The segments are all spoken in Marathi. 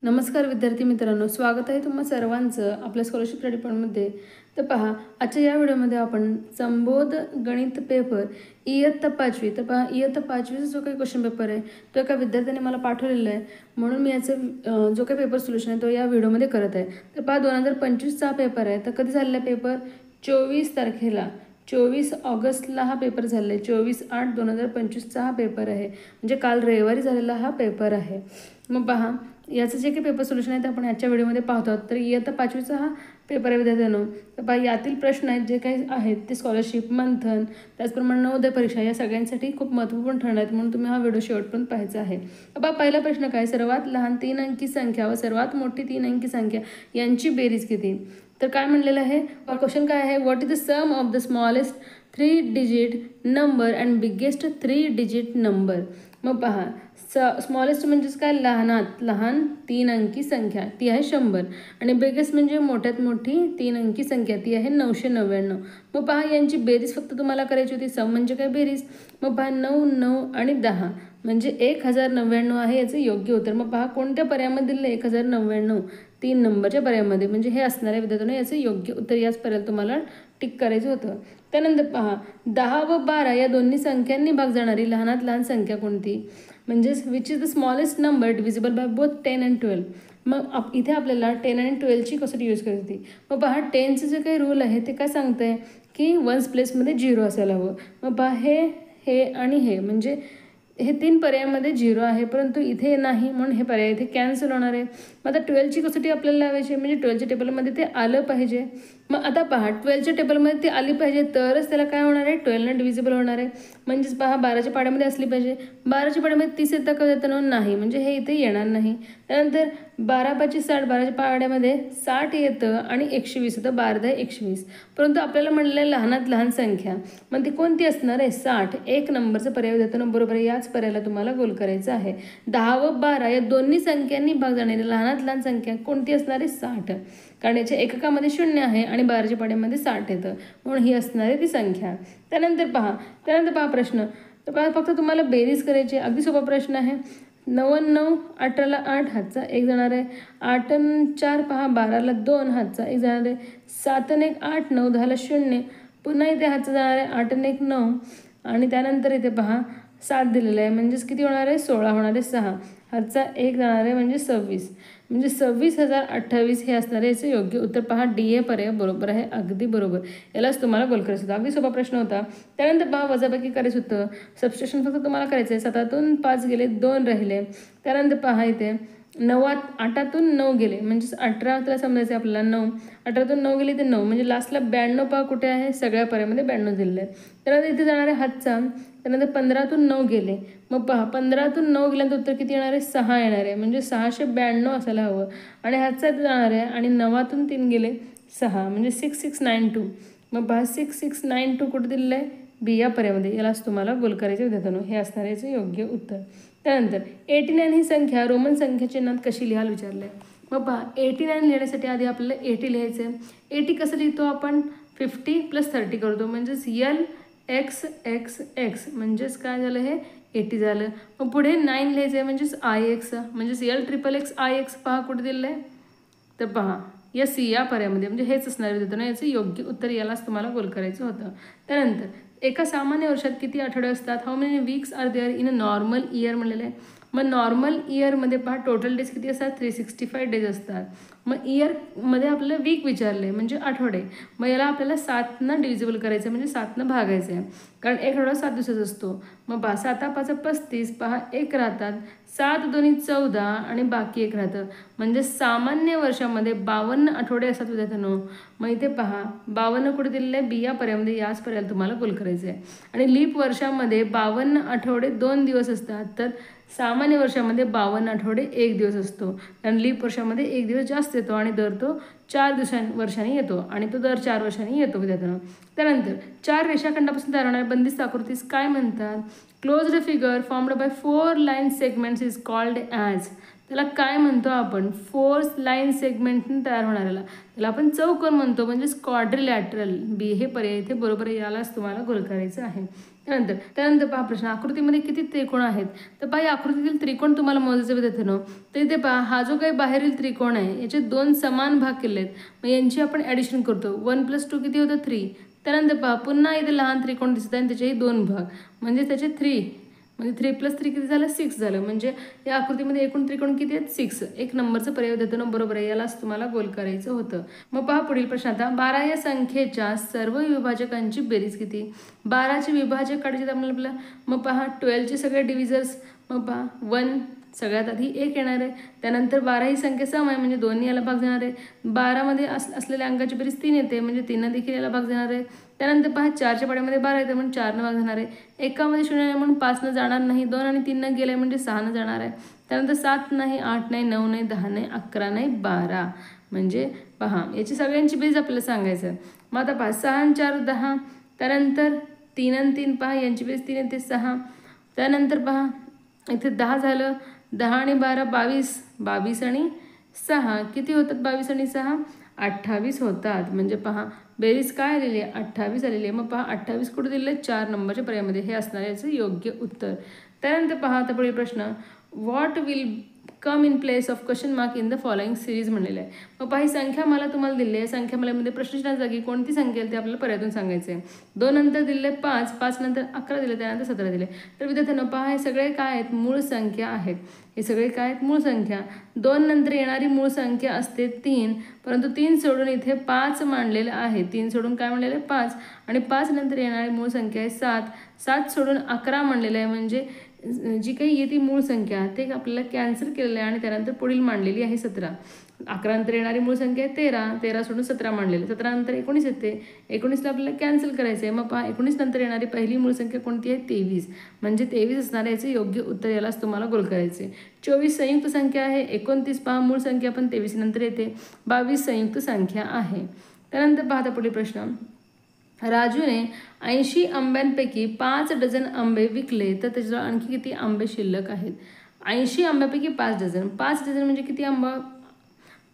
नमस्कार विद्यार्थी मित्रांनो, स्वागत आहे तुम्हा सर्वांचं आपल्या स्कॉलरशिप स्टडी पॉईंटमध्ये. तर पहा, आजच्या या व्हिडिओमध्ये आपण संबोध गणित पेपर इयत्ता 5वी. तर पहा, इयत्ता 5वीचा जो काही क्वेश्चन पेपर आहे तो एका विद्यार्थ्याने मला पाठवलेला आहे, म्हणून मी याचं जो काही पेपर सोल्युशन आहे तो या व्हिडिओमध्ये करत आहे. तर पहा, 2025चा पेपर आहे. तर कधी झालेला पेपर? 24 तारखेला, 24 ऑगस्टला हा पेपर झाला आहे. 24/8/2025चा हा पेपर आहे, म्हणजे काल रविवारी झालेला हा पेपर आहे. मग पहा, याचं जे काही पेपर सोल्युशन आहे ते आपण याच्या व्हिडिओमध्ये पाहतो. तर इयत्ता 5वीचा हा पेपर आहे विद्यार्थ्यांनो. तर पहा, यातील प्रश्न आहेत जे काही आहेत ते स्कॉलरशिप, मंथन, त्याचप्रमाणे नवोदय परीक्षा या सगळ्यांसाठी खूप महत्त्वपूर्ण ठरणार आहेत, म्हणून तुम्ही हा व्हिडिओ शेवटपर्यंत पाहायचा आहे. पहा, पहिला प्रश्न काय? सर्वात लहान 3 अंकी संख्या व सर्वात मोठी 3 अंकी संख्या यांची बेरीज किती? तर काय म्हणलेलं आहे क्वेश्चन? काय आहे? What is the sum of the smallest 3 digit number and biggest 3 digit number? मग पहा, स्मॉलेस्ट म्हणजेच काय? लहानात लहान 3 अंकी संख्या, ती आहे 100. आणि बिगेस्ट म्हणजे मोठ्यात मोठी 3 अंकी संख्या, ती आहे 999. मग पहा, यांची बेरीज फक्त तुम्हाला करायची होती. सम म्हणजे काय? बेरीज. मग पहा, 9, 9 आणि 10 म्हणजे 1099 आहे याचं योग्य उत्तर. मग पहा, कोणत्या पर्यायामध्ये दिलं? 1099 3 नंबरच्या पर्यायामध्ये, म्हणजे हे असणाऱ्या विद्यार्थ्यांना याचं योग्य उत्तर याच पर्यायाला तुम्हाला टिक करायचं होतं. त्यानंतर पहा, 10 व 12 या दोन्ही संख्यांनी भाग जाणारी लहानात लहान संख्या कोणती? म्हणजेच which is the smallest number divisible by both 10 and 12. मग इथे आपल्याला 10 and 12ची कसोटी यूज करायची होती. मग पहा, 10चं जे काही रूल आहे ते काय सांगतं आहे की वन्स प्लेसमध्ये 0 असायला हवं. मग पहा, हे आणि हे म्हणजे हे 3 पर्यायामध्ये 0 आहे, परंतु इथे नाही, म्हणून हे पर्याय इथे कॅन्सल होणार आहे. मग आता 12ची कसोटी आपल्याला लावायची, म्हणजे 12च्या टेबलमध्ये ते आलं पाहिजे. मग आता पहा, 12च्या टेबलमध्ये ती आली पाहिजे तरच त्याला काय होणार आहे? 12ने डिव्हिजिबल होणार आहे. म्हणजेच पहा, 12च्या पाड्यामध्ये असली पाहिजे. 12च्या पाड्यामध्ये 30 येतं का? येतं नाही, म्हणजे हे इथे येणार नाही. त्यानंतर 12×5 = 60, 12च्या पाड्यामध्ये 60 येतं आणि 120 येतं, 12×10 = 120. परंतु आपल्याला म्हणलेलं आहे लहानात लहान संख्या, मग ती कोणती असणार आहे? 60. 1 नंबरचं पर्याय देताना बरोबर आहे, याच पर्यायाला तुम्हाला गोल करायचं आहे. 10 व 12 या दोन्ही संख्यांनी भाग जाणारी लहानात लहान संख्या कोणती असणार आहे? 60. कारण याच्या एककामध्ये 0 आहे आणि 12च्या पाड्यामध्ये 60 येतं, म्हणून ही असणार आहे ती संख्या. त्यानंतर पहा प्रश्न. तर पहा, फक्त तुम्हाला बेरीज करायची. अगदी सोपा प्रश्न आहे. 9 आणि 9, 18ला 8 हातचा 1 जाणार आहे. 8 आणि 4 पहा, 12ला 2 हातचा 1 जाणार आहे. 7 आणि 1 8, 9 10ला 0, पुन्हा इथे हातचा जाणार आहे. 8 आणि 1 9, आणि त्यानंतर इथे पहा 7 दिलेलं आहे, म्हणजेच किती होणार आहे? 16 होणार आहे. 6 हातचा 1 जाणार आहे, म्हणजे 26, म्हणजे 26,028 हे असणार आहे याचं योग्य उत्तर. पहा, डी हे पर्याय बरोबर आहे, अगदी बरोबर. यालाच तुम्हाला गोल करायचं होतं. अगदी सोपा प्रश्न होता. त्यानंतर पहा, वजाबाकी करायचं होतं. सबस्ट्रॅक्शन फक्त तुम्हाला करायचं आहे. 7तून 5 गेले, 2 राहिले. त्यानंतर पहा, इथे 8तून 9 गेले, म्हणजेच 18 त्याला समजायचं आहे आपल्याला. 9 18तून 9 गेले ते 9, म्हणजे लास्टला 92 पहा कुठे आहे? सगळ्या पर्यायामध्ये 92 दिलेलं आहे. त्यानंतर इथे जाणार आहे हातचा. त्यानंतर 15तून 9 गेले. मग पहा, 15तून 9 गेल्यानंतर उत्तर किती येणार आहे? 6 येणार आहे, म्हणजे 692 असायला हवं. आणि हातचा इथे जाणार आहे, आणि 9तून 3 गेले 6, म्हणजे 6692. मग पहा, 6692 कुठे दिलेलं आहे? बी या पर्यायामध्ये. यालाच तुम्हाला गोल करायचे विद्यार्थ्यांनो, हे असणार याचं योग्य उत्तर. त्यानंतर 89 ही संख्या रोमन संख्या चिन्हात कशी लिहाल विचारलं आहे. मग पहा, 89 लिहिण्यासाठी आधी आपल्याला 80 लिहायचं आहे. 80 कसं लिहितो आपण? 50 + 30 करतो, म्हणजेच LXXX, म्हणजेच काय झालं? हे 80 झालं. मग पुढे 9 लिहायचं आहे, म्हणजेच IX, म्हणजेच LXXXIX. पहा कुठे दिलेलं आहे? तर पहा, या सी या पर्यायामध्ये, म्हणजे हेच असणार विद्यार्थ्यांनो याचं योग्य उत्तर. यालाच तुम्हाला गोल करायचं होतं. त्यानंतर एका सामान्य वर्षात किती आठवडे असतात? How many weeks are there in a normal year म्हणलेलं आहे. मग नॉर्मल इयरमध्ये पहा, टोटल डेज किती असतात? 365 डेज असतात. मग इयरमध्ये आपल्याला वीक विचारले, म्हणजे आठवडे. मग याला आपल्याला 7नं डिव्हिजिबल करायचं, म्हणजे 7नं भागायचं आहे, कारण एक आठवडा 7 दिवसाचा असतो. मग पहा, 7×5 = 35, पहा 1 राहतात. 7×2 = 14 आणि बाकी 1 राहतं, म्हणजे सामान्य वर्षामध्ये 52 आठवडे असतात विद्यार्थ्यांनो. मग इथे पहा, 52 कुठे दिलेलं आहे? बी या पर्यायामध्ये. याच पर्यायाला तुम्हाला गोल करायचं आहे. आणि लीप वर्षामध्ये 52 आठवडे 2 दिवस असतात, तर सामान्य वर्षामध्ये 52 आठवडे 1 दिवस असतो. कारण लीप वर्षामध्ये 1 दिवस जास्त येतो आणि दर तो 4 वर्षांनी येतो, आणि तो दर 4 वर्षांनी येतो विद्यार्थ्यांनो. त्यानंतर 4 रेषाखंडापासून तयार होणाऱ्या बंदिस्त आकृतीस काय म्हणतात? Closed figure formed by 4 line segments is called as. त्याला काय म्हणतो आपण, फोर्स लाईन सेगमेंटने तयार होणाऱ्याला त्याला आपण चौकोन म्हणतो, म्हणजे क्वाड्रिलॅटरल. बी हे पर्याय इथे बरोबर आहे, यालाच तुम्हाला गोल करायचं आहे. त्यानंतर पहा प्रश्न, आकृतीमध्ये किती त्रिकोण आहेत. तर पहा या आकृतीतील त्रिकोण तुम्हाला मोजायचे विद्यार्थ्यांनो, तर इथे पहा हा जो काही बाहेरील त्रिकोण आहे याचे 2 समान भाग केले आहेत. मग यांची आपण ॲडिशन करतो. 1 + 2 किती होतं, 3. त्यानंतर पहा पुन्हा इथे लहान त्रिकोण दिसत आहे आणि त्याचेही 2 भाग, म्हणजे त्याचे 3, म्हणजे 3 + 3 किती झालं, 6 झालं. म्हणजे या आकृतीमध्ये एकूण त्रिकोण किती आहेत, 6. एक नंबरचं पर्याय देतो बरोबर आहे, यालाच तुम्हाला गोल करायचं होतं. मग पहा पुढील प्रश्न आता, 12 या संख्येच्या सर्व विभाजकांची बेरीज किती. 12चे विभाजक काढायचे आपल्याला. मग पहा 12चे सगळे डिव्हिजर्स. मग पहा 1 सगळ्यात आधी 1 येणार आहे. त्यानंतर 12 ही संख्या सम आहे, म्हणजे 2 याला भाग जाणार आहे. 12मध्ये असलेल्या अंकाची बेरीज 3 येते, म्हणजे 3 देखील याला भाग जाणार आहे. त्यानंतर पहा 4च्या पाड्यामध्ये 12 येते, म्हणून 4 भाग जाणार आहे. एकामध्ये 0 आहे म्हणून 5 जाणार नाही. 2 आणि 3 गेले म्हणजे 6 जाणार आहे. त्यानंतर 7 नाही, 8 नाही, 9 नाही, 10 नाही, 11 नाही, 12. म्हणजे पहा याची सगळ्यांची बेरीज आपल्याला सांगायचं आहे. मग आता पहा 6 आणि 4 10. त्यानंतर 3 आणि 3 पहा यांची बेरीज 3 येते 6. त्यानंतर पहा इथे 10 झालं. 10 आणि 12 22. 22 आणि 6 किती होतात, 22 आणि 6 28 होतात. म्हणजे पहा बेरीज काय आलेली आहे, 28 आलेली आहे. मग पहा 28 कुठे दिले, 4 नंबरच्या पर्यायामध्ये. हे असणार याचं योग्य उत्तर. त्यानंतर पहा आता पुढील प्रश्न, what will come in place of question mark in the following series म्हणलेलं आहे. मग पहा ही संख्या मला तुम्हाला दिली आहे. संख्या मला प्रश्नचिन्हाच्या जागी कोणती संख्या येईल ते आपल्याला पर्यायातून सांगायचं आहे. 2 नंतर दिले 5, 5 नंतर 11 दिले, त्यानंतर 17 दिले. तर विद्यार्थ्यांनो पहा हे सगळे काय आहेत, मूळ संख्या आहेत. हे सगळे काय आहेत, मूळ संख्या. 2 नंतर येणारी मूळ संख्या असते 3, परंतु 3 सोडून इथे 5 मांडलेलं आहे. 3 सोडून काय मांडलेलं आहे, 5. आणि 5 नंतर येणारी मूळ संख्या आहे 7. 7 सोडून 11 मांडलेलं आहे, म्हणजे जी काही येते मूळ संख्या ते आपल्याला कॅन्सल केलेलं आहे. आणि त्यानंतर पुढील मांडलेली आहे 17. 11 नंतर येणारी मूळ संख्या आहे 13. 13 सोडून 17 मांडलेलं. 17 नंतर 19 येते. 19ला आपल्याला कॅन्सल करायचं आहे. मग पहा 19 नंतर येणारी पहिली मूळ संख्या कोणती आहे, 23. म्हणजे 23 असणार आहे याचं योग्य उत्तर, यालाच तुम्हाला गोल करायचे. 24 संयुक्त संख्या आहे. 29 पहा मूळ संख्या पण 23 नंतर येते. 22 संयुक्त संख्या आहे. त्यानंतर पाहता पुढील प्रश्न, राजूने 80 आंब्यांपैकी 5 डझन आंबे विकले, तर त्याच्याजवळ आणखी किती आंबे शिल्लक आहेत. 80 आंब्यापैकी 5 डझन. 5 डझन म्हणजे किती आंबा,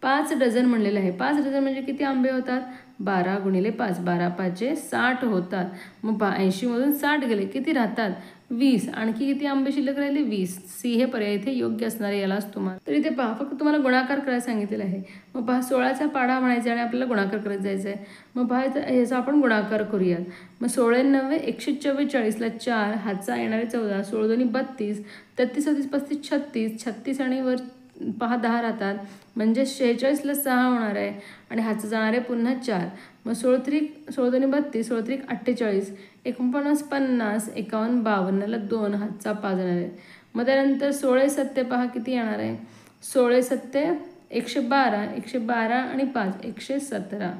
5 डझन म्हणलेलं आहे. 5 डझन म्हणजे किती आंबे होतात, 12 × 5, 12 5 60 होतात. मग 80 मधून 60 गेले, किती राहतात, 20. आणखी किती आंबे शिल्लक राहिले, 20. सी हे पर्याय इथे योग्य असणार आहे, यालाच तुम्हाला. तर इथे पहा फक्त तुम्हाला गुणाकार करायला सांगितलेलं आहे. मग पहा 16चा पाढा म्हणायचा आणि आपल्याला गुणाकार करायला जायचं आहे. मग पहा ह्याचा आपण गुणाकार करूयात. मग 16 9 144ला 4, हातचा येणारे 14, 16 2 32, 33 34 35 36, 36 आणि वर पहा 10 राहतात, म्हणजे 46ला 6 होणार आहे. आणि हातचं जाणार आहे पुन्हा 4. मग 16 3 16 2 32, 16 3 48, 49 50, 51 52ला 2, हातचा 5 येणार आहे. मग त्यानंतर 16 7 पहा किती येणार आहे, 16 7 112, 112 आणि 5 117.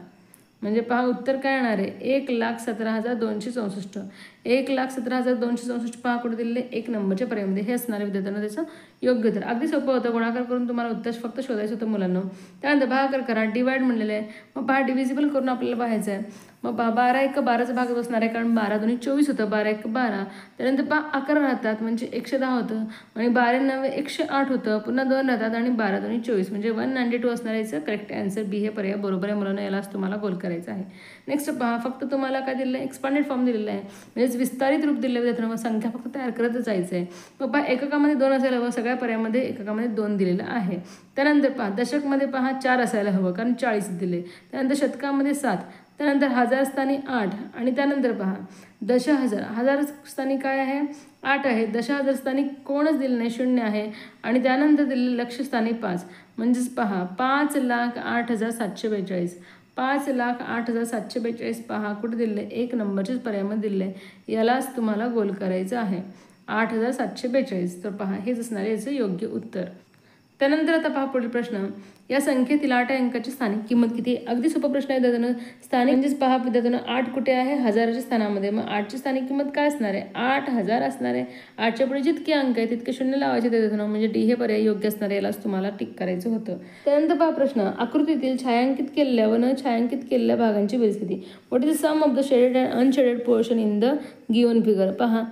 म्हणजे पहा उत्तर काय येणार आहे, 1,17,264. 1,17,264 पहा कुठे दिलेले, 1 नंबरच्या पर्यायामध्ये. हे असणारे विद्यार्थ्यांना त्याचं योग्य उत्तर. अगदी सोपं होतं, गुणाकार करून तुम्हाला उत्तर फक्त शोधायचं होतं मुलांना. त्यानंतर भागाकार करा, डिवाइड म्हणलेलं आहे. मग पहा डिव्हिजिबल करून आपल्याला पाहायचं आहे. मग पहा 12 1 12चा भाग बसणार आहे, कारण 12 2 24 होतं, 12 1 12. त्यानंतर पहा 11 राहतात, म्हणजे 110 होतं. आणि 12 9 108 होतं, पुन्हा 2 राहतात आणि 12 2 24, म्हणजे 192 असणार याचं करेक्ट आन्सर बी हे पर्याय बरोबर आहे मुलांना, यालाच तुम्हाला गोल करायचं आहे. नेक्स्ट पहा फक्त तुम्हाला काय दिलेलं आहे, एक्सपांडेड फॉर्म दिलेला आहे, म्हणजेच विस्तारित रूप दिलेलं आहे. त्यामुळे संख्या फक्त तयार करतच जायचं आहे. मग पहा एककामध्ये 2 असायला हवं, सगळ्या पर्यायामध्ये एककामध्ये 2 दिलेलं आहे. त्यानंतर पहा दशकमध्ये पहा 4 असायला हवं, कारण 40 दिले. त्यानंतर शतकामध्ये 7, त्यानंतर हजार स्थानी 8, आणि त्यानंतर पहा दशहजार, हजार स्थानी काय आहे, 8 आहे. दशहजार स्थानी कोणच दिलं नाही, 0 आहे. आणि त्यानंतर दिलेलं लक्ष स्थानी 5, म्हणजेच पहा 5,08,742. 5,08,742 पहा कुठे दिले, 1 नंबरच्याच पर्यायामध्ये दिले. यालाच तुम्हाला गोल करायचं आहे, 8,742. तर पहा हेच असणार आहे याचं योग्य उत्तर. त्यानंतर आता पहा पुढील प्रश्न, या संख्येतील 8 अंकाची स्थानिक किंमत किती. अगदी सोपा प्रश्न आहे विद्यार्थ्यांनो. स्थानिक म्हणजेच पहा विद्यार्थ्यांनो 8 कुठे आहे, हजाराच्या स्थानामध्ये. मग 8ची स्थानिक किंमत काय असणार आहे, 8000 असणार आहे. 8च्या पुढे जितके अंक आहे तितके 0 लावायचे विद्यार्थ्यांनो, म्हणजे डी हे पर्याय योग्य असणार आहे, यालाच तुम्हाला टिक करायचं होतं. त्यानंतर पहा प्रश्न, आकृतीतील छायांकित केलेल्या व न छायांकित केलेल्या भागांची बेरीज किती. What is the sum of the shaded and unshaded portion in the given figure. पहा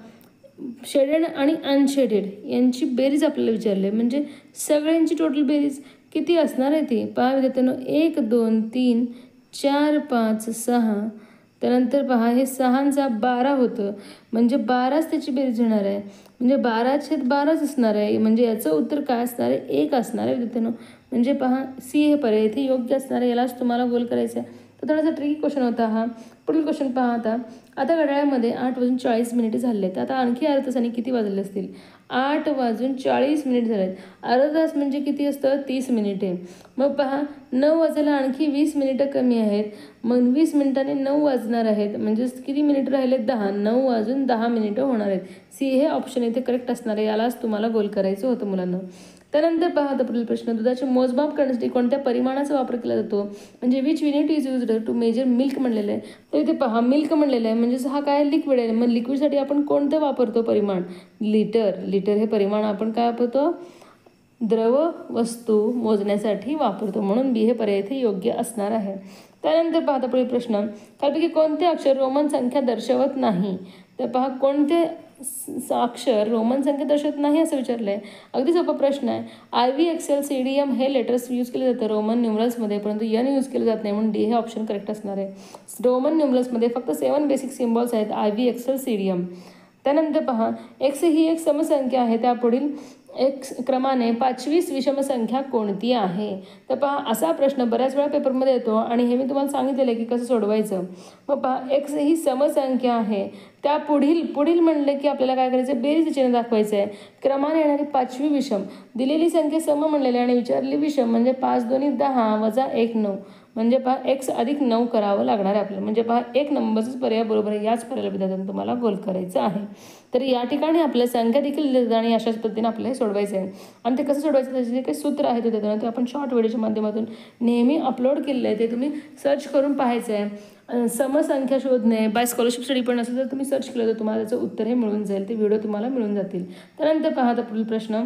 शेडेड आणि अनशेडेड यांची बेरीज आपल्याला विचारली आहे, म्हणजे सगळ्यांची टोटल बेरीज किती असणार आहे ती पहा विद्यार्थ्यांनो. 1 2 3 4 5 6, त्यानंतर पहा हे 6चा 12 होतं, म्हणजे 12च त्याची बेरीज येणार आहे, म्हणजे 12/12च असणार आहे. म्हणजे याचं उत्तर काय असणार आहे, 1 असणार आहे विद्यार्थ्यांनो. म्हणजे पहा सी हे पर्याय इथे योग्य असणार आहे. यालाच तुम्हाला गोल करायचं आहे. तर थोडासा ट्रिकी क्वेश्चन होता हा. पुढील क्वेश्चन पहा आता घड्याळामध्ये 8:40 झाले आहेत. आता आणखी अर्धा तासाने किती वाजले असतील, 8:40 झाले आहेत. अर्धा तास म्हणजे किती असतं, 30 मिनिटे. मग पहा 9 वाजायला आणखी 20 मिनिटं कमी आहेत, मग 20 मिनिटांनी 9 वाजणार आहेत, म्हणजे किती मिनिट राहिले, 10. 9 वाजून 10 मिनिटं होणार आहेत. सी हे ऑप्शन इथे करेक्ट असणार आहे. यालाच तुम्हाला गोल करायचं होतं मुलांना. त्यानंतर पहा आता पुढील प्रश्न, दुधाचे मोजमाप करण्यासाठी कोणत्या परिमाणाचा वापर केला जातो, म्हणजे which unit is used to measure milk म्हणलेलं आहे. तर इथे पहा मिल्क म्हणलेलं आहे, म्हणजे हा काय लिक्विड आहे. मग लिक्विडसाठी आपण कोणतं वापरतो परिमाण, लिटर. लिटर हे परिमाण आपण काय वापरतो, द्रव वस्तू मोजण्यासाठी वापरतो, म्हणून बी हे पर्याय इथे योग्य असणार आहे. त्यानंतर पहा आता पुढील प्रश्न, खालपैकी कोणते अक्षर रोमन संख्या दर्शवत नाही. तर पहा कोणते अक्षर रोमन संख्या दर्शवत नाही असं विचारलं आहे. अगदी सोपा प्रश्न आहे. IVXL CDM हे लेटर्स यूज केले जातं रोमन न्यूमरल्समध्ये, परंतु एन यूज केलं जात नाही, म्हणून डी हे ऑप्शन करेक्ट असणार आहे. रोमन न्यूमरल्समध्ये फक्त 7 बेसिक सिम्बॉल्स आहेत, IVXL CDM. त्यानंतर पहा एक्स ही एक समसंख्या आहे, त्यापुढील एक्स क्रमाने 5वी विषम संख्या कोणती आहे. तर पहा असा प्रश्न बऱ्याच वेळा पेपरमध्ये येतो आणि हे मी तुम्हाला सांगितलेलं आहे की कसं सोडवायचं. मग पहा एक्स ही समसंख्या आहे, त्या पुढील म्हणले की आपल्याला काय करायचं, बेरीज चिन्ह दाखवायचं आहे. क्रमाने येणारी 5वी विषम, दिलेली संख्या सम म्हणलेली आणि विचारलेली विषम, म्हणजे 5 2 10 वजा 1 9, म्हणजे पहा x अधिक 9 करावं लागणार आहे आपल्याला. म्हणजे पहा 1 नंबरचाच पर्याय बरोबर आहे. याच पर्यायाला विद्यार्थ्यांना तुम्हाला गोल करायचं आहे. तर या ठिकाणी आपल्या संख्या देखील दिली जाते आणि अशाच पद्धतीने आपल्याला हे सोडवायचं आहे. आणि ते कसं सोडवायचं, त्याचे जे काही सूत्र आहे ते आपण शॉर्ट व्हिडिओच्या माध्यमातून नेहमी अपलोड केलेलं आहे, ते तुम्ही सर्च करून पाहायचं आहे. समसंख्या शोधणे बाय स्कॉलरशिप स्टडी पण असेल तर तुम्ही सर्च केलं तर तुम्हाला त्याचं उत्तर हे मिळून जाईल, ते व्हिडिओ तुम्हाला मिळून जातील. त्यानंतर पहा आता पुढील प्रश्न,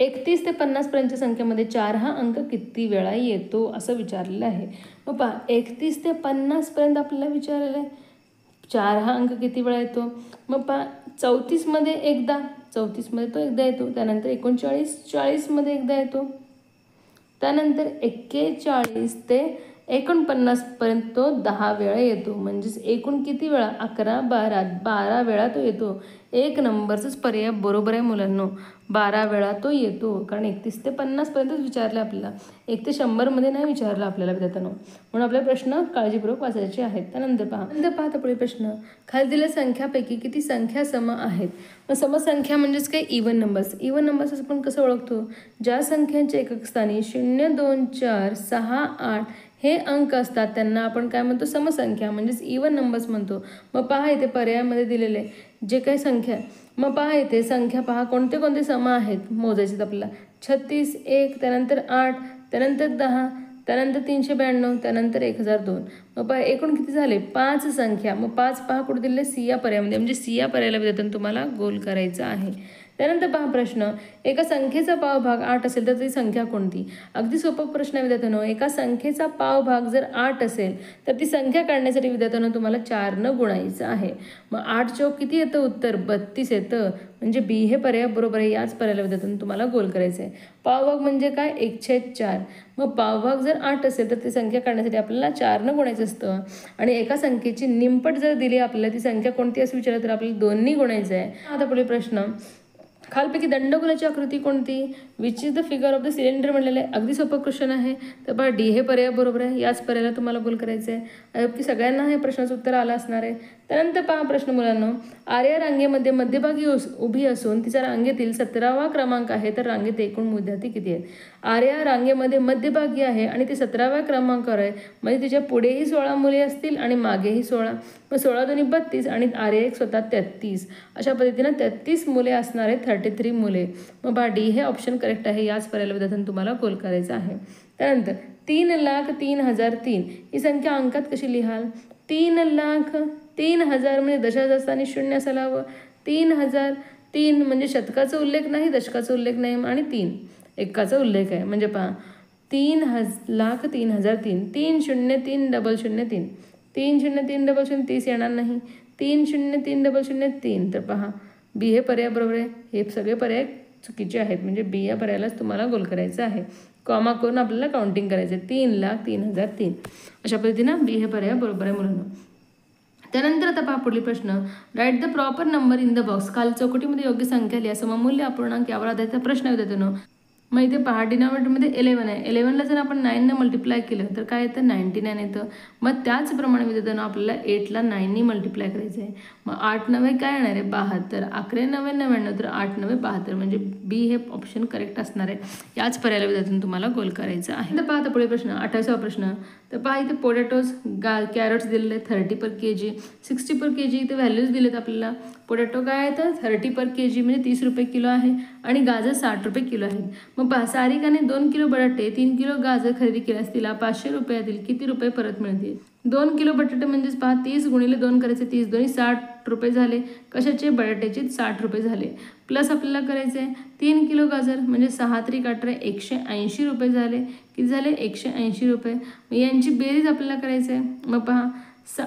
31 ते 50 पर्यंतच्या संख्येमध्ये 4 हा अंक किती वेळा येतो असं विचारलेलं आहे. मग पहा 31 ते 50 पर्यंत आपल्याला विचारलेलं आहे 4 हा अंक किती वेळा येतो. मग पहा 34 मध्ये एकदा, 34 मध्ये तो एकदा येतो. त्यानंतर 39 40 मध्ये एकदा येतो. त्यानंतर 41 ते 49 पर्यंत तो 10 वेळा येतो. म्हणजेच एकूण किती वेळा, 11 12 वेळा तो येतो. 1 नंबरचाच पर्याय बरोबर आहे मुलांनो, 12 वेळा तो येतो. कारण 31 ते 50 पर्यंतच विचारलं आपल्याला, 1 ते 100 मध्ये नाही विचारलं आपल्याला विद्यार्थ्यांनो. म्हणून आपले प्रश्न काळजीपूर्वक वाचायचे आहेत. त्यानंतर पहा पुढे प्रश्न, खाली दिलेल्या संख्यापैकी किती संख्या सम आहेत. मग समसंख्या म्हणजेच काय, इव्हन नंबर्स. इव्हन नंबर्स आपण कसं ओळखतो, ज्या संख्यांच्या एकक स्थानी 0 2 4 6 8 हे अंक असतात त्यांना आपण काय म्हणतो, समसंख्या म्हणजेच इव्हन नंबर्स म्हणतो. मग पहा इथे पर्यायामध्ये दिलेले जे काही संख्या, मग पहा इथे संख्या पहा कोणते कोणते सम आहेत मोजायचे आपल्याला. 36 1, त्यानंतर 8, त्यानंतर 10, त्यानंतर 392, त्यानंतर 1002. मग पहा एकूण किती झाले, 5 संख्या. मग 5 पहा कुठे दिले, सी या पर्यायामध्ये, म्हणजे सी या पर्यायाला विद्यार्थ्यांना तुम्हाला गोल करायचं आहे. त्यानंतर पहा प्रश्न, एका संख्येचा पावभाग 8 असेल तर ती संख्या कोणती. अगदी सोपा प्रश्न आहे विद्यार्थ्यांनो. एका संख्येचा पावभाग जर 8 असेल तर ती संख्या काढण्यासाठी विद्यार्थ्यांनो तुम्हाला 4 गुणायचं आहे. मग 8 चौक किती येतं उत्तर, 32 येतं. म्हणजे बी हे पर्याय बरोबर आहे. याच पर्यायाला विद्यार्थ्यांना तुम्हाला गोल करायचं आहे. पावभाग म्हणजे काय, 1/4. मग पावभाग जर 8 असेल तर ती संख्या काढण्यासाठी आपल्याला 4 गुणायचं असतं. आणि एका संख्येची निमपट जर दिली आपल्याला ती संख्या कोणती असं विचारलं तर आपल्याला 2 गुणायचं आहे. आता पुढे प्रश्न, खालपैकी दंडगोलाची आकृती कोणती, which is the figure of the cylinder म्हणलेलं आहे. अगदी सोपं क्वेश्चन आहे. तर पहा डी हे पर्याय बरोबर आहे. याच पर्यायाला तुम्हाला गोल करायचं आहे. की सगळ्यांना हे प्रश्नाचं उत्तर आलं असणार आहे. त्यानंतर पहा प्रश्न मुलांनो, आर्या रांगेमध्ये मध्यभागी उभी असून तिचा रांगेतील 17वा क्रमांक आहे, तर रांगेत एकूण विद्यार्थी किती आहेत. आर्या रांगेमध्ये मध्यभागी आहे आणि ती 17व्या क्रमांकावर आहे, म्हणजे तिच्या पुढेही 16 मुले असतील आणि मागेही 16. मग 16 2 32 आणि आर्या एक स्वतः 33. अशा पद्धतीनं 33 मुले असणार आहेत, 33 मुले. मग पहा डी हे ऑप्शन करेक्ट आहे. याच पर्यायाला विद्यार्थ्यांना तुम्हाला गोल करायचं आहे. त्यानंतर 3,03,003 ही संख्या अंकात कशी लिहाल. 3,03,000 म्हणजे दशांश स्थानी 0 असायला हवं. 3,003 म्हणजे शतकाचा उल्लेख नाही, दशकाचा उल्लेख नाही, आणि 3 एकाचा उल्लेख आहे. म्हणजे पहा 3,03,003, 3 0 3 0 0 3, 3 0 3 0 0 30 येणार नाही. 3 0 3 डबल 0 3. तर पहा बी हे पर्याय बरोबर आहे. हे सगळे पर्याय चुकीचे आहेत, म्हणजे बी या पर्यायालाच तुम्हाला गोल करायचं आहे. कॉमा करून आपल्याला काउंटिंग करायचं आहे. 3,03,003. अशा पद्धतीनं बी हे पर्याय बरोबर आहे मुलांना. त्यानंतर आता पहा पुढील प्रश्न. Write the proper number in the box. खाली चौकटीमध्ये योग्य संख्या लिहा. सममूल्य अपूर्णांक यावर आधारित प्रश्न विद्यार्थ्यांनो. मग इथे पहा डिनॉमिनेटरमध्ये 11 आहे. 11ला जर आपण 9ने मल्टिप्लाय केलं तर काय येतं 99 येतं. मग त्याचप्रमाणे विद्यार्थ्यांनो आपल्याला 8ला 9ने मल्टिप्लाय करायचं आहे. मग 8 9 काय येणार आहे 72. 11 9 99 तर 8 9 72. म्हणजे बी हे ऑप्शन करेक्ट असणार आहे. याच पर्यायाला विद्यार्थ्यांनो तुम्हाला गोल करायचं आहे. तर पहा आता पुढे प्रश्न 28वा प्रश्न. तर पहा इथे पोटॅटोज कॅरट्स दिलेले आहेत 30 पर kg, 60 पर kg. इथे व्हॅल्यूज दिलेत आपल्याला. पोटॅटो काय आहे तर 30 पर kg म्हणजे 30 रुपये किलो आहे आणि गाजर 60 रुपये किलो आहेत. मग पहा सारिकाने 2 किलो बटाटे 3 किलो गाजर खरेदी केल्यास तिला 500 रुपयातील किती रुपये परत मिळतील. 2 किलो बटाटे म्हणजेच पहा 30 गुणिले 2 करायचे 30 दोन्ही 60 रुपये झाले. कशाचे बटाट्याचे 60 रुपये झाले. प्लस आपल्याला करायचं आहे 3 किलो गाजर म्हणजे 6 त्रिक 18 180 रुपये झाले. किती झाले 180 रुपये. मग यांची बेरीज आपल्याला करायचं आहे. मग पहा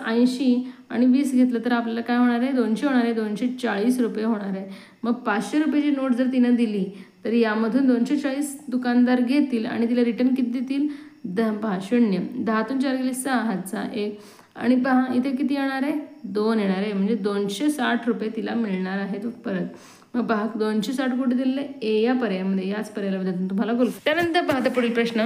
80 आणि 20 घेतलं तर आपल्याला काय होणार आहे 200 होणार आहे. 240 रुपये होणार आहे. मग 500 रुपयाची नोट जर तिनं दिली तर यामधून 240 दुकानदार घेतील आणि तिला रिटर्न किती देतील 0. 10तून 4 गेले 6 हातचा 1 आणि पहा इथे किती येणार आहे 2 येणार आहे. म्हणजे 260 रुपये तिला मिळणार आहेत परत. मग पहा 260 कुठे दिलेले ए या पर्यायामध्ये. याच पर्यायाला विद्यार्थ्यांनो तुम्हाला गोल. त्यानंतर पाहता पुढील प्रश्न.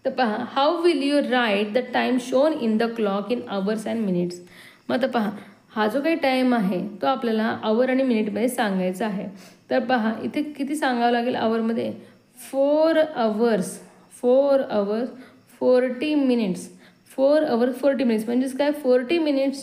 तर पहा how will you write the time shown in the clock in hours and minutes. मग आता पहा हा जो काही टाईम आहे तो आपल्याला आवर आणि मिनिटमध्ये सांगायचा आहे. तर पहा इथे किती सांगावं लागेल आवरमध्ये 4 hours 40 minutes 4 hours 40 minutes म्हणजेच काय 40 minutes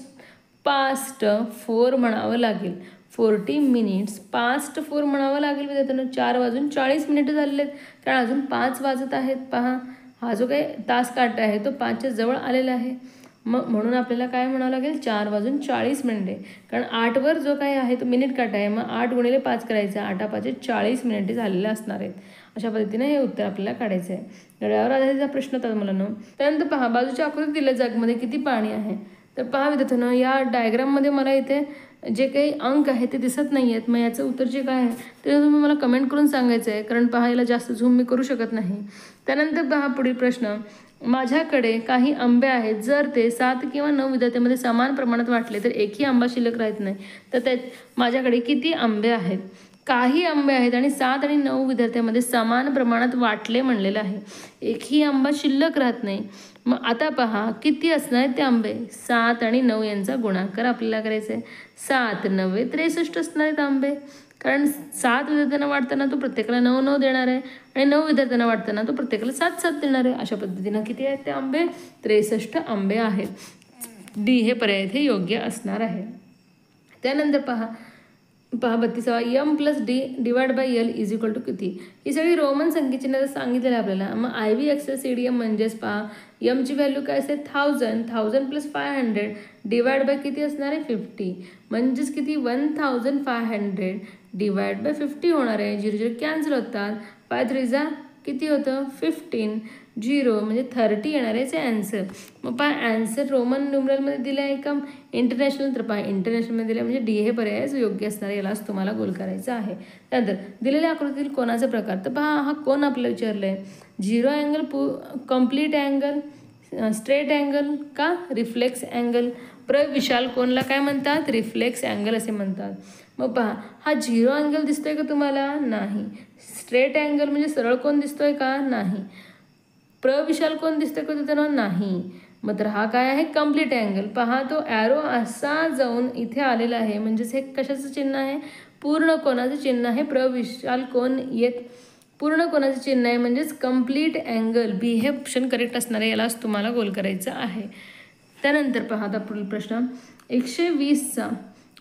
past 4 म्हणावं लागेल. 40 minutes past 4 म्हणावं लागेल विद्यार्थ्यांना. 4 वाजून 40 मिनिटं झालेले आहेत कारण अजून 5 वाजत आहेत. पहा हा जो काही तास काटा आहे तो 5च्या जवळ आलेला आहे. मग म्हणून आपल्याला काय म्हणावं लागेल 4 वाजून 40 मिनिटे. कारण 8वर जो काही आहे तो मिनिट काटा आहे. मग 8 गुणिले 5 करायचं 8 5 40 मिनिटे झालेले असणार आहेत. अशा पद्धतीने हे उत्तर आपल्याला काढायचं आहे. घड्याळावर आधारित हा प्रश्न होता मुलांना. त्यानंतर पहा बाजूच्या आकृतीत दिलेल्या जगमध्ये किती पाणी आहे. तर पहा विद्यार्थ्यांनो या डायग्राममध्ये मला इथे जे काही अंक आहेत ते दिसत नाही आहेत. मग याचं उत्तर जे काय आहे ते तुम्ही मला कमेंट करून सांगायचं आहे कारण पाहायला जास्त झूम मी करू शकत नाही. त्यानंतर पहा पुढील प्रश्न. माझ्याकडे काही आंबे आहेत. जर ते 7 किंवा 9 विद्यार्थ्यांमध्ये समान प्रमाणात वाटले तर एकही आंबा शिल्लक राहत नाही. तर त्यात माझ्याकडे किती आंबे आहेत. काही आंबे आहेत आणि 7 आणि 9 विद्यार्थ्यांमध्ये समान प्रमाणात वाटले म्हणलेलं आहे. एकही आंबा शिल्लक राहत नाही. मग आता पहा किती असणार आहेत ते आंबे. 7 आणि 9 यांचा गुणाकार आपल्याला करायचा आहे. 7 9 63 असणार आहेत आंबे. कारण 7 विद्यार्थ्यांना वाटताना तो प्रत्येकाला 9 9 देणार आहे आणि 9 विद्यार्थ्यांना वाटताना तो प्रत्येकाला 7 7 देणार आहे. अशा पद्धतीनं किती आहेत ते आंबे 63 आंबे आहेत. डी हे पर्याय हे योग्य असणार आहे. त्यानंतर पहा 32वा M+D divide by L is equal to किती. ही सगळी रोमन संख्येचिन्ह सांगितलेलं आहे आपल्याला. मग IV XL CDM म्हणजेच पहा यमची व्हॅल्यू काय असेल 1000 + 500 डिवाइड बाय किती असणार आहे 50. म्हणजेच किती 1500 डिवाइड बाय 50 होणार आहे. 0 0 कॅन्सल होतात. 5 3 जा किती होतं 15 0 म्हणजे 30 येणार आहे ॲन्सर. मग पहा ॲन्सर रोमन न्यूमरलमध्ये दिलं आहे का इंटरनॅशनल. तर पहा इंटरनॅशनलमध्ये दिलं म्हणजे डी हे पर्यायच योग्य असणार. यालाच तुम्हाला गोल करायचं आहे. त्यानंतर दिलेल्या आकृतीतील कोणाचा प्रकार. तर पहा हा कोण आपल्याला विचारलं आहे. 0 angle complete angle straight angle का रिफ्लेक्स अँगल. प्रविशाल कोणला काय म्हणतात रिफ्लेक्स अँगल असे म्हणतात. मग पहा हा 0 अँगल दिसतोय का तुम्हाला नाही. स्ट्रेट अँगल म्हणजे सरळ कोण दिसतोय का नाही. प्रविशाल कोण दिसतोय का तिथं नाही. मग तर हा काय आहे कम्प्लीट अँगल. पहा तो ॲरो असा जाऊन इथे आलेला आहे म्हणजेच हे कशाचं चिन्ह आहे पूर्ण कोणाचं चिन्ह आहे. प्रविशाल कोण येत पूर्ण कोणाचं चिन्ह आहे म्हणजेच कम्प्लीट अँगल. बी हे ऑप्शन करेक्ट असणार आहे. यालाच तुम्हाला गोल करायचं आहे. त्यानंतर पहा आता पुढील प्रश्न.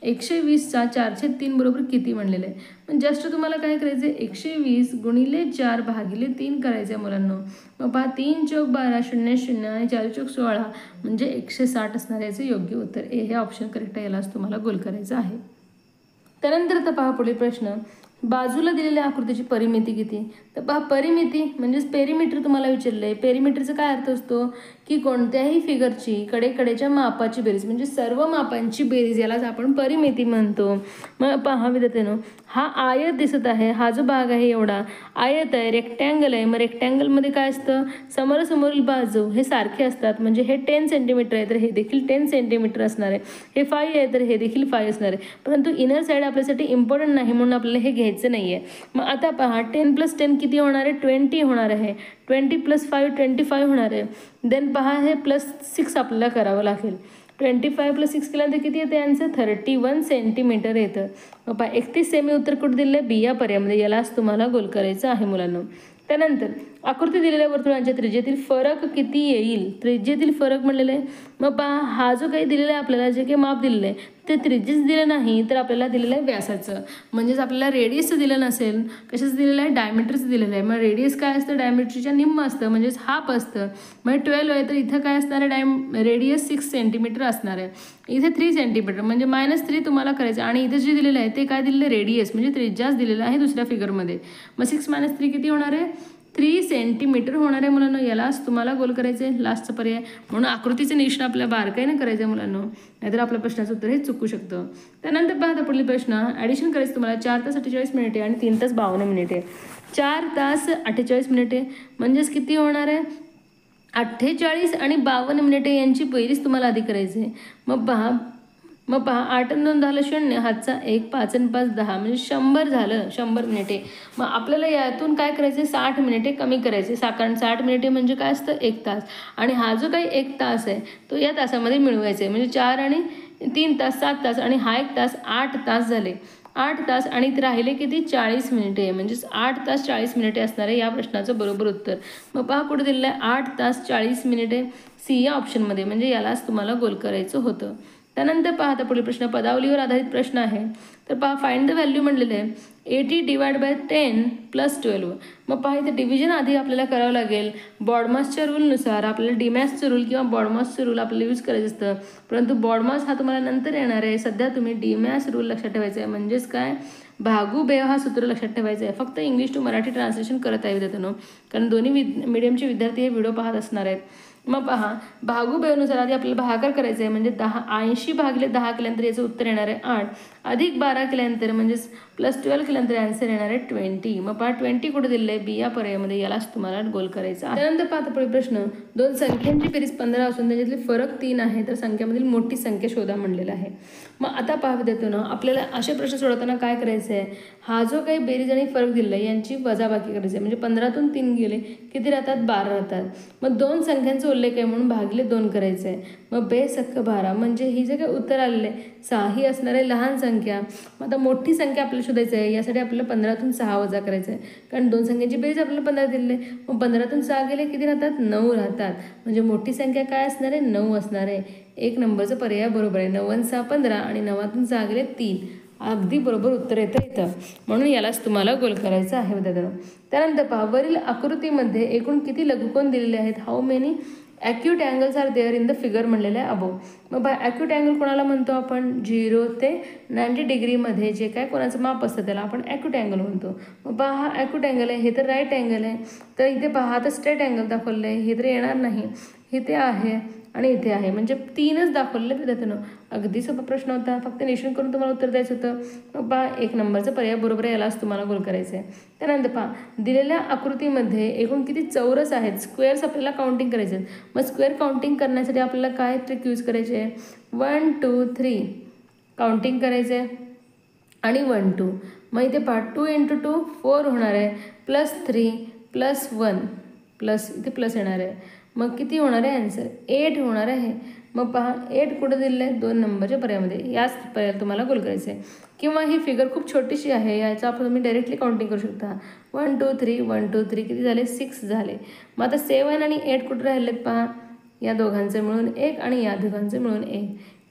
120चा 403 बरोबर किती म्हणलेलं आहे. पण जस्ट तुम्हाला काय करायचं आहे 120 गुणिले 4 भागिले 3 करायचं आहे मुलांना. मग पहा 3 चौक 12 0 0 आणि 4 चौक 16 म्हणजे 160 असणार याचं योग्य उत्तर ए हे ऑप्शन करेक्ट आहे. यालाच तुम्हाला गोल करायचं आहे. त्यानंतर आता पहा पुढील प्रश्न. बाजूला दिलेल्या आकृतीची परिमिती किती. तर पहा परिमिती म्हणजेच पेरिमीटर तुम्हाला विचारलं आहे. पेरिमीटरचा काय अर्थ असतो की कोणत्याही फिगरची कडेकडेच्या मापाची बेरीज म्हणजे सर्व मापांची बेरीज, यालाच आपण परिमिती म्हणतो. मग पहा विद्यार्थ्यांनो, हा आयत दिसत आहे, हा जो भाग आहे एवढा आयत आहे, रेक्टँगल आहे. मग रेक्टँगलमध्ये काय असतं, समोरासमोरील बाजू हे सारखे असतात. म्हणजे हे 10 सेंटीमीटर आहे तर हे देखील 10 सेंटीमीटर असणार आहे, हे 5 आहे तर हे देखील 5 असणार आहे. परंतु इनर साईड आपल्यासाठी इम्पॉर्टंट नाही म्हणून आपल्याला हे घ्यायचं नाही आहे. मग आता पहा 10 + 10 किती होणार आहे, 20 होणार आहे. 20 + 5 25 होणार आहे. देन पहा हे +6 आपल्याला करावं लागेल. 25 + 6 केल्यानंतर किती येते आन्सर, 31 सेंटीमीटर येतं. मग पहा 31 सेमी उत्तर कुठे दिलं आहे, बी या पर्यायामध्ये. यालाच तुम्हाला गोल करायचं आहे मुलांना. त्यानंतर आकृती दिलेल्या वर्तुळांच्या त्रिज्येतील फरक किती येईल, त्रिज्येतील फरक म्हणलेलं आहे. मग पहा हा जो काही दिलेला आहे आपल्याला, जे काही माप दिलेलं आहे ते त्रिज्येच दिलं नाही तर आपल्याला दिलेलं आहे व्यासाचं. म्हणजेच आपल्याला रेडियसचं दिलं नसेल, कशाचं दिलेलं आहे, डायमीटरचं दिलेलं आहे. मग रेडियस काय असतं, डायमीटरच्या निम्म असतं म्हणजेच हाफ असतं. म्हणजे 12 आहे तर इथं काय असणार आहे, रेडियस 6 सेंटीमीटर असणार आहे. इथे 3 सेंटीमीटर म्हणजे -3 तुम्हाला करायचं. आणि इथे जे दिलेलं आहे ते काय दिलेलं आहे, रेडियस म्हणजे त्रिज्याच दिलेलं आहे दुसऱ्या फिगरमध्ये. मग 6 - 3 किती होणार आहे, 3 सेंटीमीटर होणार आहे मुलांना. यालाच तुम्हाला गोल करायचं आहे, लास्टचा पर्याय. म्हणून आकृतीचं निरीक्षण आपल्या बारकाईने करायचं आहे मुलांना, नाहीतर आपल्या प्रश्नाचं उत्तर हे चुकू शकतं. त्यानंतर पाहता पुढील प्रश्न, ॲडिशन करायचं तुम्हाला. 4 तास 48 मिनिटे आणि 3 तास 52 मिनिटे. 4 तास 48 मिनिटे म्हणजेच किती होणार आहे, 48 आणि 52 मिनिटे यांची बेरीज तुम्हाला आधी करायची आहे. मग पहा 8 आणि 2 झालं 0, हातचा 1, 5 आणि 5 10 म्हणजे 100 झालं, 100 मिनिटे. मग आपल्याला यातून काय करायचं, 60 मिनिटे कमी करायचे. कारण 60 मिनिटे म्हणजे काय असतं, 1 तास. आणि हा जो काही 1 तास आहे तो या तासामध्ये मिळवायचा आहे. म्हणजे 4 आणि 3 तास 7 तास आणि हा 1 तास 8 तास झाले. 8 तास आणि इथे राहिले किती, 40 मिनिटे. म्हणजेच 8 तास 40 मिनिटे असणार आहे या प्रश्नाचं बरोबर उत्तर. मग पहा कुठे दिलेलं आहे, 8 तास 40 मिनिटे, सी या ऑप्शनमध्ये. म्हणजे यालाच तुम्हाला गोल करायचं होतं. त्यानंतर पहा आता पुढील प्रश्न, पदावलीवर आधारित प्रश्न आहे. तर पहा फाइंड द व्हॅल्यू म्हणलेलं आहे 80 / 10 + 12. मग पहा इथे डिव्हिजन आधी आपल्याला करावं लागेल. बॉडमासच्या रूलनुसार आपल्याला डीमॅथचं रूल किंवा बॉडमासचं रूल आपल्याला यूज करायचं असतं. परंतु बॉडमास हा तुम्हाला नंतर येणार आहे. सध्या तुम्ही डीमॅथ्स रूल लक्षात ठेवायचं आहे. म्हणजेच काय, भागूबेव हा सूत्र लक्षात ठेवायचं आहे. फक्त इंग्लिश टू मराठी ट्रान्सलेशन करत आहे विद्यार्थ्यांनो, कारण दोन्ही मीडियमचे विद्यार्थी हे व्हिडिओ पाहत असणार आहेत. मग पहा भागूबेवनुसार आधी आपल्याला भागाकार करायचं आहे. म्हणजे 80 × 10 केल्यानंतर याचं उत्तर येणार आहे 8, अधिक 12 केल्यानंतर म्हणजेच +12 केल्यानंतर आन्सर येणार आहे 20. मग पहा 20 कुठे दिलेलं आहे, बी या पर्यायामध्ये. यालाच तुम्हाला गोल करायचा आहे. त्यानंतर पाहता पुढील प्रश्न, 2 संख्यांची बेरीज 15 असून त्याच्यातले फरक 3 आहे तर संख्यामधील मोठी संख्या शोधा म्हणलेला आहे. मग आता पहा विद्यार्थ्यांनो, आपल्याला असे प्रश्न सोडवताना काय करायचं आहे, हा जो काही बेरीज आणि फरक दिलेला आहे यांची वजाबाकी करायची आहे. म्हणजे 15तून 3 गेले किती राहतात, 12 राहतात. मग 2 संख्यांचा उल्लेख आहे म्हणून भागिले 2 करायचं आहे. मग 2×12 म्हणजे ही जे काही उत्तर आलेलं आहे 6 ही असणार आहे लहान संख्या. मग आता मोठी संख्या आपल्याला शोधायचं आहे. यासाठी आपल्याला 15तून 6 वजा करायचं आहे, कारण 2 संख्यांची बेरीज आपल्याला 15 दिलेली आहे. मग 15तून 6 गेले किती राहतात, 9 राहतात. म्हणजे मोठी संख्या काय असणार आहे, 9 असणार आहे. 1 नंबरचा पर्याय बरोबर आहे. 9 × 6 15 आणि 9तून 6 गेले 3. अगदी बरोबर उत्तर येतं. म्हणून यालाच तुम्हाला गोल करायचं आहे विद्यार्थ्यांनो. त्यानंतर पहा, वरील आकृतीमध्ये एकूण किती लघुकोन दिलेले आहेत, how many acute angles are there in the figure म्हणलेलं आहे अबोव. मग बघा ॲक्यूट अँगल कोणाला म्हणतो आपण, 0 ते 90 डिग्रीमध्ये जे काय कोणाचं माप असतं त्याला आपण ॲक्यूट अँगल म्हणतो. मग पहा हा ॲक्यूट अँगल आहे, हे तर राईट अँगल आहे. तर इथे पहा आता स्ट्रेट अँगल दाखवलं आहे, हे तर येणार नाही. इथे आहे आणि इथे आहे, म्हणजे 3च दाखवलेले विद्यार्थ्यांनो. अगदी सोपा प्रश्न होता, फक्त निरीक्षण करून तुम्हाला उत्तर द्यायचं होतं. मग पहा 1 नंबरचा पर्याय बरोबर आहे. यालाच तुम्हाला गोल करायचं आहे. त्यानंतर पहा, दिलेल्या आकृतीमध्ये एकूण किती चौरस आहेत, स्क्वेअर्स आपल्याला काउंटिंग करायचे आहेत. मग स्क्वेअर काउंटिंग करण्यासाठी आपल्याला काय ट्रिक यूज करायचे आहे, 1 2 3 काउंटिंग करायचं आहे आणि 1 2. मग इथे पहा 2 × 2 4 होणार आहे, +3 +1 प्लस इथे प्लस येणार आहे. मग किती होणार आहे आन्सर, 8 होणार आहे. मग पहा 8 कुठं दिलेलं आहे, 2 नंबरच्या पर्यायामध्ये. याच पर्यायाला तुम्हाला गोल करायचं आहे. किंवा ही फिगर खूप छोटीशी आहे, याचं आपण तुम्ही डायरेक्टली काउंटिंग करू शकता. 1 2 3 1 2 3 किती झाले, 6 झाले. मग आता 7 आणि 8 कुठं राहिलेत पहा, या दोघांचं मिळून 1 आणि या दोघांचं मिळून 1.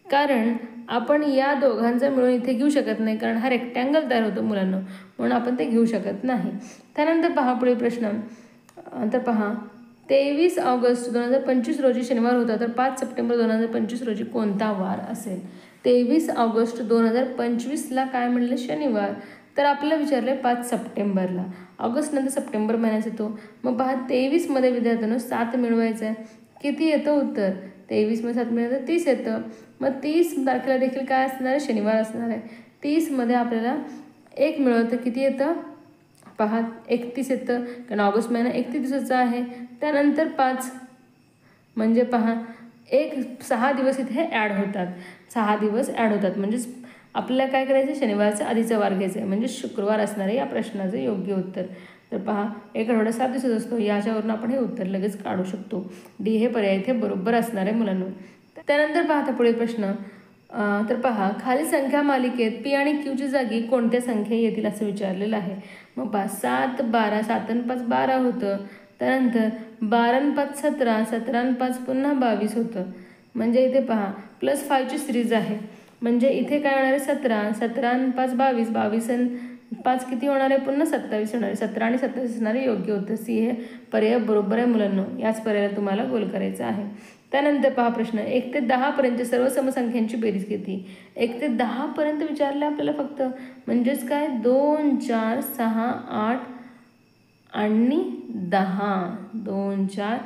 कारण आपण या दोघांचं मिळून इथे घेऊ शकत नाही, कारण हा रेक्टँगल तयार होतो मुलांना, म्हणून आपण ते घेऊ शकत नाही. त्यानंतर पहा पुढील प्रश्न. तर पहा 23 ऑगस्ट 2025 रोजी शनिवार होता, तर 5 सप्टेंबर 2025 रोजी कोणता वार असेल. 23 ऑगस्ट 2025ला काय म्हणलं, शनिवार. तर आपल्याला विचारलं आहे 5 सप्टेंबरला. ऑगस्ट नंतर सप्टेंबर महिन्यात येतो. मग पहा 23मध्ये विद्यार्थ्यांनो 7 मिळवायचं आहे. किती येतं उत्तर? 23 मध्ये 7 मिळालं तर 30 येतं. मग 30 तारखेला देखील काय असणार आहे? शनिवार असणार आहे. 30मध्ये आपल्याला 1 मिळवलं तर किती येतं? पहा 31 येतं, कारण ऑगस्ट महिना 31 दिवसाचा आहे. त्यानंतर 5 म्हणजे पहा 6 दिवस इथे ॲड होतात. 6 दिवस ॲड होतात म्हणजेच आपल्याला काय करायचं? शनिवारचा आधीचा वार घ्यायचा आहे म्हणजे शुक्रवार असणार आहे या प्रश्नाचं योग्य उत्तर. तर पहा एक आठवडा 7 दिवसाचा असतो, याच्यावरून आपण हे उत्तर लगेच काढू शकतो. डी हे पर्याय इथे बरोबर असणार आहे मुलांनो. त्यानंतर पाहता पुढील प्रश्न. तर पहा खाली संख्या मालिकेत पी आणि क्यूच्या जागी कोणत्या संख्या येतील असं विचारलेलं आहे. मग पहा 7, 12, 7 आणि 5 12 होतं. त्यानंतर 12 आणि 5 17, 17 आणि 5 पुन्हा 22 होतं. म्हणजे इथे पहा +5ची सिरीज आहे. म्हणजे इथे काय होणार आहे? 17, 17 आणि 5 22, 22 आणि 5 किती होणार आहे? पुन्हा 27 होणार आहे. 17 आणि 27 असणारे योग्य उत्तर. सी हे पर्याय बरोबर आहे मुलांनो. याच पर्यायाला तुम्हाला गोल करायचं आहे. त्यानंतर पहा प्रश्न. 1 ते 10 पर्यंत सर्व समसंख्यांची बेरीज किती? 1 ते 10 पर्यंत विचारलं आपल्याला फक्त. म्हणजेच काय? 2, 4, 6, 8 आणि 10. 2, 4,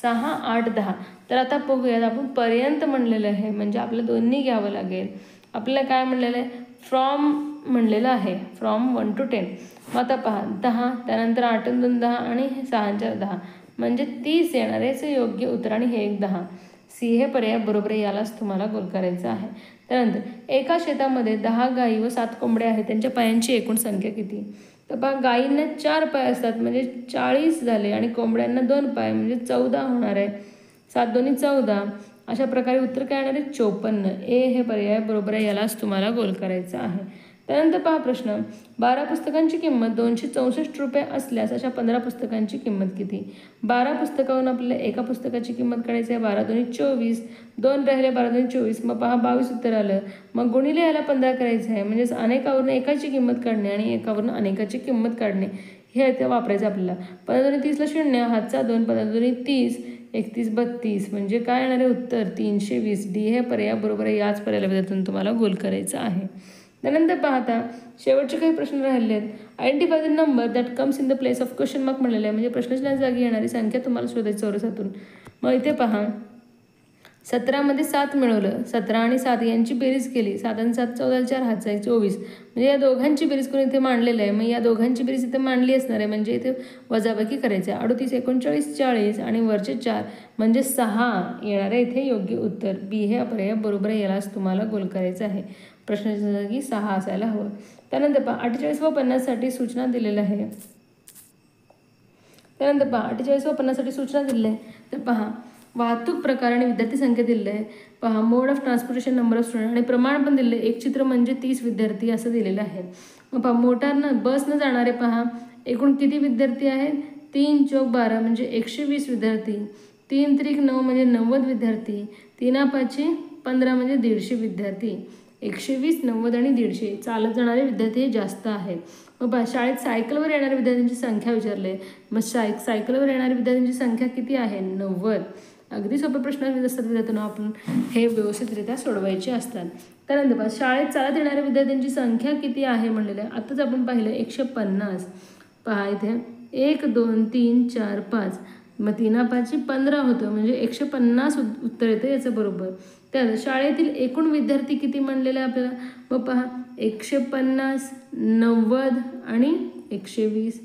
6, 8, 10. तर आता बघूयात आपण पर्यंत म्हणलेलं आहे म्हणजे आपल्याला दोन्ही घ्यावं लागेल. आपल्याला काय म्हणलेलं आहे? फ्रॉम म्हणलेलं आहे. From 1 to 10. मग आता पहा 10, त्यानंतर 8 आणि 2 10 आणि 6 आणि 4 10 म्हणजे 30 येणार आहे. याचं योग्य उत्तर आणि हे एक 10. सी हे पर्याय बरोबर आहे. यालाच तुम्हाला गोल करायचं आहे. त्यानंतर एका शेतामध्ये 10 गायी व 7 कोंबड्या आहेत. त्यांच्या पायांची एकूण संख्या किती? तर पहा गायींना 4 पाय असतात म्हणजे 40 झाले आणि कोंबड्यांना 2 पाय म्हणजे 14 होणार आहे. 7 दोन्ही 14. अशा प्रकारे उत्तर काय येणार आहे? 54. ए हे पर्याय बरोबर आहे. यालाच तुम्हाला गोल करायचं आहे. त्यानंतर पहा प्रश्न. 12 पुस्तकांची किंमत 264 रुपये असल्यास अशा 15 पुस्तकांची किंमत किती? 12 पुस्तकावरून आपल्याला एका पुस्तकाची किंमत काढायची आहे. 12 दोन्ही 24, 2 राहिले, 12 दोन्ही 24. मग पहा 22 उत्तर आलं. मग गुणिले याला 15 करायचं आहे. म्हणजेच अनेकावरून एकाची किंमत काढणे आणि एकावरून अनेकाची किंमत काढणे हे इथे वापरायचं आपल्याला. 15 दोन्ही 30ला 0, हातचा 2, 15 दोन्ही 30, 31 32 म्हणजे काय येणार आहे उत्तर? 320. डी हे पर्याय बरोबर आहे. याच पर्यायाला विद्यार्थ्यांनी तुम्हाला गोल करायचं आहे. त्यानंतर पाहता शेवटचे काही प्रश्न राहिले आहेत. Identify the number that comes in the place of question mark म्हणलेलं आहे म्हणजे प्रश्नाच्या जागी येणारी संख्या तुम्हाला शोधायची चौरसातून. मग इथे पहा 17मध्ये 7 मिळवलं. 17 आणि 7 यांची बेरीज केली. 7 आणि 7 14 4 हातचा 24 म्हणजे या दोघांची बेरीज करून इथे मांडलेलं आहे. मग या दोघांची बेरीज इथे मांडली असणार आहे म्हणजे इथे वजाबाकी करायचं आहे. 38 39 40 आणि वरचे 4 म्हणजे 6 येणार आहे इथे योग्य उत्तर. बी हे पर्याय बरोबर आहे. यालाच तुम्हाला गोल करायचं आहे. प्रश्नाच्या जागी 6 असायला हवं. त्यानंतर पहा 48 व 50 साठी सूचना दिलेल्या आहे. त्यानंतर पहा 48 व 50 साठी सूचना दिलेल्या आहे. तर पहा वाहतूक प्रकार आणि विद्यार्थी संख्या दिलेलं आहे. पहा mode of transportation, number of student आणि प्रमाण पण दिलेलं आहे. एक चित्र म्हणजे 30 विद्यार्थी असं दिलेलं आहे. मग पहा मोटारनं बसनं जाणारे पहा एकूण किती विद्यार्थी आहेत? 3 चौक 12 म्हणजे 120 विद्यार्थी. 3 त्रिक 9 म्हणजे 90 विद्यार्थी. 3 5 15 म्हणजे 150 विद्यार्थी. 120, 90 आणि 150 चालत जाणारे विद्यार्थी हे जास्त आहेत. मग पहा शाळेत सायकलवर येणाऱ्या विद्यार्थ्यांची संख्या विचारली आहे. मग सायकलवर येणाऱ्या विद्यार्थ्यांची संख्या किती आहे? 90. अगदी सोपे प्रश्न असतात विद्यार्थ्यांना आपण हे व्यवस्थितरित्या सोडवायचे असतात. त्यानंतर पहा शाळेत चालत येणाऱ्या विद्यार्थ्यांची संख्या किती आहे म्हणलेलं आहे. आत्ताच आपण पाहिलं 150. पहा इथे 1 2 3 4 5 मग 3 5 15 होतं म्हणजे 150 उत्तर येतं याचं बरोबर. त्यानंतर शाळेतील एकूण विद्यार्थी किती म्हणलेलं आहे आपल्याला. मग पहा 150, 90 आणि 120.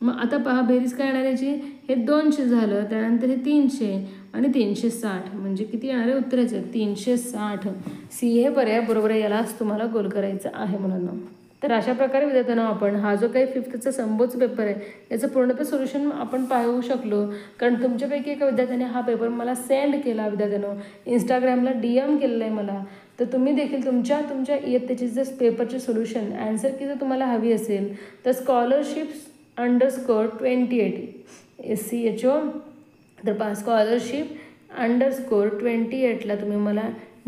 मग आता पहा बेरीज काय येणार याची? हे 200 झालं. त्यानंतर हे 300 आणि 360 म्हणजे किती येणार आहे उत्तराचं? 360. सी हे पर्याय बरोबर आहे. यालाच तुम्हाला गोल करायचं आहे मुलांना. तर अशा प्रकारे विद्यार्थ्यांना आपण हा जो काही 5thचा संबोधचं पेपर आहे याचं पूर्णतः सोल्युशन आपण पाहू शकलो. कारण तुमच्यापैकी एका विद्यार्थ्याने हा पेपर मला सेंड केला. विद्यार्थ्यानं इंस्टाग्रामला DM केलेलं आहे मला. तर तुम्ही देखील तुमच्या इयत्तेची जर पेपरचे सोल्युशन ॲन्सर की जर तुम्हाला हवी असेल तर scholarship_28 SCHO तर पहा scholarship_28ला तुम्ही मला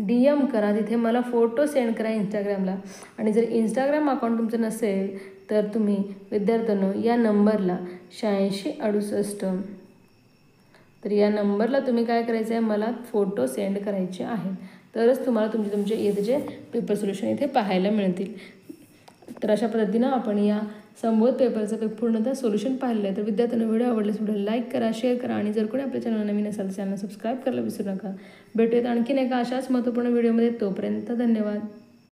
DM करा. तिथे मला फोटो सेंड करा इंस्टाग्रामला. आणि जर इंस्टाग्राम अकाउंट तुमचं नसेल तर तुम्ही विद्यार्थ्यांनो या नंबरला 8668 तर या नंबरला तुम्ही काय करायचं आहे? मला फोटो सेंड करायचे आहेत. तरच तुम्हाला तुमच्या इयत्तेचे पेपर सोल्युशन इथे पाहायला मिळतील. तर अशा पद्धतीनं आपण या संबोध पेपरचं पूर्णतः सोल्युशन पाहिलं आहे. तर विद्यार्थ्यांना व्हिडिओ आवडल्यास व्हिडिओ लाईक करा, शेअर करा आणि जर कोणी आपल्या चॅनल नवीन असाल तर चॅनल सबस्क्राईब करायला विसरू नका. भेटूयात आणखीन एका अशाच महत्त्वपूर्ण व्हिडिओमध्ये. तोपर्यंत धन्यवाद.